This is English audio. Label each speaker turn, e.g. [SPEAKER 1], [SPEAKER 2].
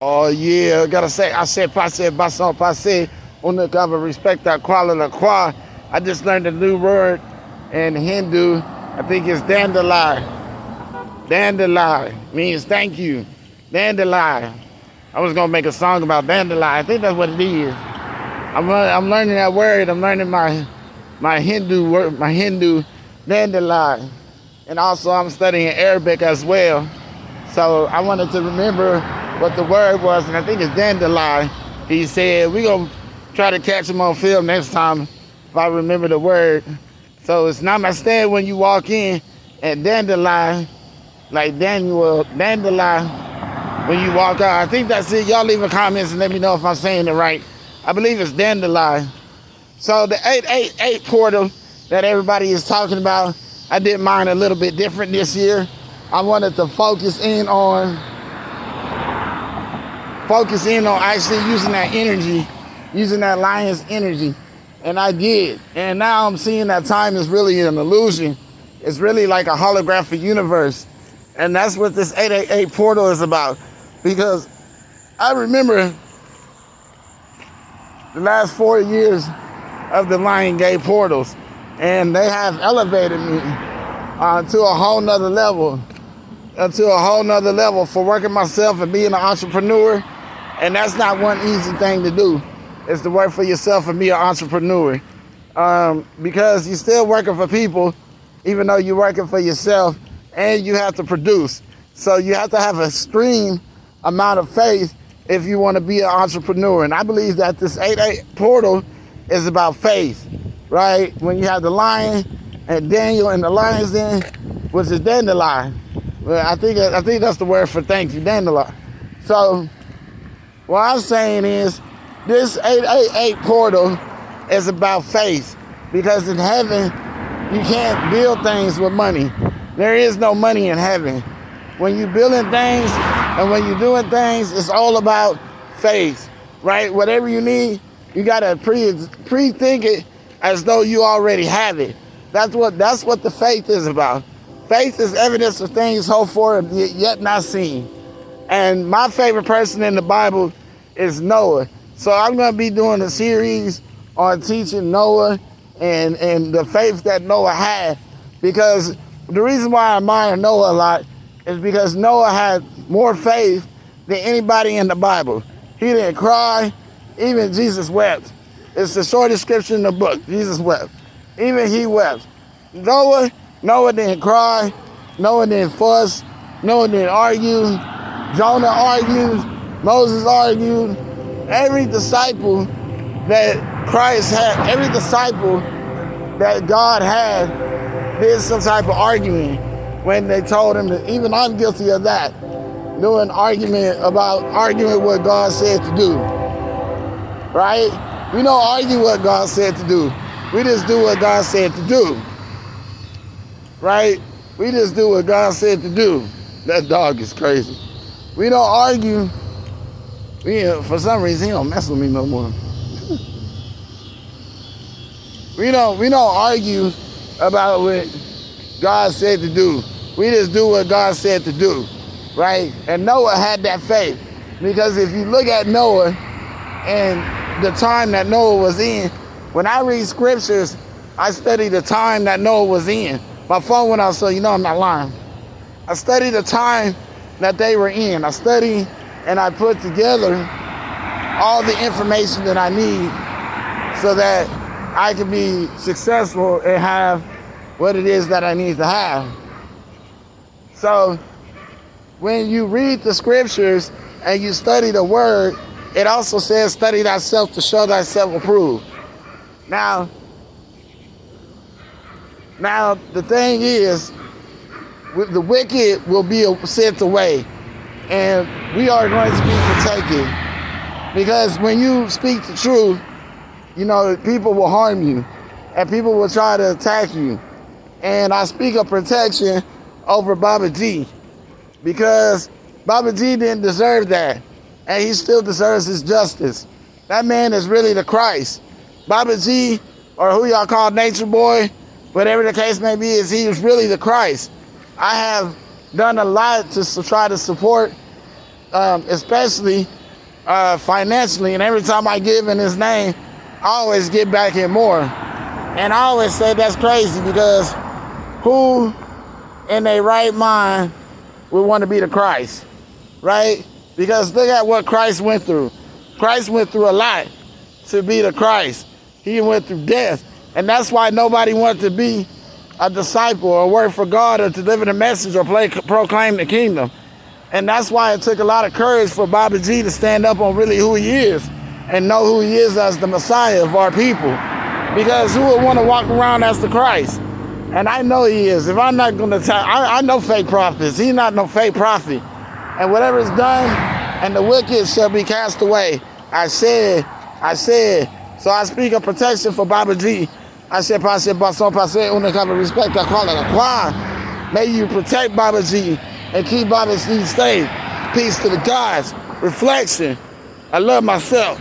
[SPEAKER 1] Oh yeah, gotta say, I said passe, basson passe, on the cover, respect that quala la qua. I just learned a new word in Hindu. I think it's dandelion. Dandelion means thank you. Dandelion. I was gonna make a song about dandelion. I think that's what it is. I'm learning that word. I'm learning my Hindu word, my Hindu dandelion, and also I'm studying Arabic as well. So I wanted to remember what the word was, and I think it's dandelion. He said we're gonna try to catch him on film next time if I remember the word. So it's namaste when you walk in, and dandelion, like Daniel, dandelion when you walk out. I think that's it. Y'all leave a comments and let me know if I'm saying it right. I believe it's dandelion. So the 888 portal that everybody is talking about, I did mine a little bit different this year. I wanted to focus in on actually using that energy, using that lion's energy. And I did. And now I'm seeing that time is really an illusion. It's really like a holographic universe. And that's what this 888 portal is about. Because I remember the last 4 years of the Lion Gate portals, and they have elevated me to a whole nother level, for working myself and being an entrepreneur. And that's not one easy thing to do, is to work for yourself and be an entrepreneur. Because you're still working for people, even though you're working for yourself, and you have to produce. So you have to have a extreme amount of faith if you want to be an entrepreneur. And I believe that this 8-8 portal is about faith, right? When you have the lion and Daniel and the lion's den, which is dandelion. Well, I think that's the word for thank you, dandelion. So what I'm saying is this 888 portal is about faith, because in heaven you can't build things with money. There is no money in heaven. When you're building things and when you're doing things, it's all about faith, right? Whatever you need, you gotta pre-think it as though you already have it. That's what the faith is about. Faith is evidence of things hoped for yet not seen. And my favorite person in the Bible is Noah. So I'm gonna be doing a series on teaching Noah and the faith that Noah had, because the reason why I admire Noah a lot is because Noah had more faith than anybody in the Bible. He didn't cry. Even Jesus wept. It's the shortest scripture in the book. Jesus wept. Even he wept. Noah didn't cry. Noah didn't fuss. Noah didn't argue. Jonah argued. Moses argued. Every disciple that Christ had, every disciple that God had, did some type of arguing when they told him that. Even I'm guilty of that. Doing arguing what God said to do. Right? We don't argue what God said to do. We just do what God said to do. Right? We just do what God said to do. That dog is crazy. We don't argue. For some reason, he don't mess with me no more. We don't argue about what God said to do. We just do what God said to do. Right? And Noah had that faith. Because if you look at Noah and the time that Noah was in, when I read scriptures, I study the time that Noah was in. My phone went out, so you know I'm not lying. I study the time that they were in. I study and I put together all the information that I need so that I can be successful and have what it is that I need to have. So when you read the scriptures and you study the word, it also says, study thyself to show thyself approved. Now, the thing is, the wicked will be sent away, and we are going to be protected. Because when you speak the truth, you know, people will harm you, and people will try to attack you. And I speak of protection over Baba G, because Baba G didn't deserve that. And he still deserves his justice. That man is really the Christ. Baba G, or who y'all call Nature Boy, whatever the case may be, he was really the Christ. I have done a lot to try to support especially financially. And every time I give in his name, I always get back in more. And I always say that's crazy, because who in their right mind would want to be the Christ, right? Because look at what Christ went through. Christ went through a lot to be the Christ. He went through death. And that's why nobody wanted to be a disciple or work for God or to deliver the message or proclaim the kingdom. And that's why it took a lot of courage for Baba G to stand up on really who he is and know who he is as the Messiah of our people. Because who would want to walk around as the Christ? And I know he is. If I'm not going to I know fake prophets. He's not no fake prophet. And whatever is done, and the wicked shall be cast away. I said. So I speak of protection for Baba G. I said, respect, I call it a choir. May you protect Baba G and keep Baba G safe. Peace to the gods. Reflection. I love myself.